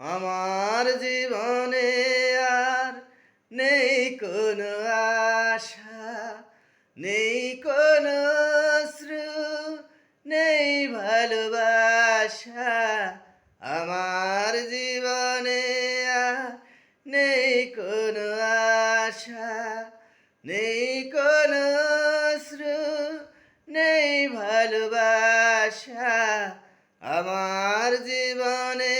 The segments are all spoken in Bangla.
আমার জীবনে আর নেই কোনো আশা, নেই কোনো স্রোত, নেই ভালোবাসা। আমার জীবনে আর নেই কোনো আশা, নেই কোনো স্রোত, নেই ভালোবাসা। আমার জীবনে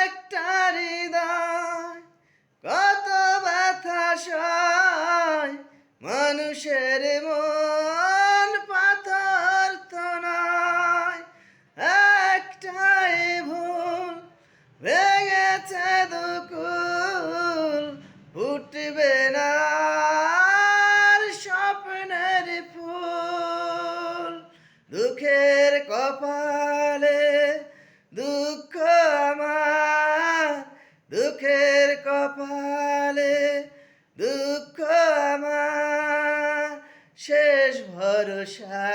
একটা হৃদয়, কত ব্যথা সয়, মানুষের মন পাথর তো নয়। একটাই ভুল, ভেঙেছে দুকুল, ফুটবে না আর স্বপ্নের ফুল। দুঃখের কপালে দুঃখ আমার, দুঃখের কপালে দুঃখ আমার, শেষ ভরসা।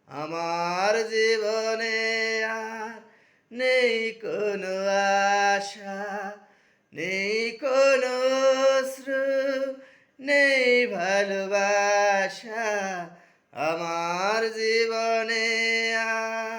আমার জীবনে আর নেই কোনো আশা, নেই কোনো স্রোত, নেই ভালোবাসা। আমার জীবনে আর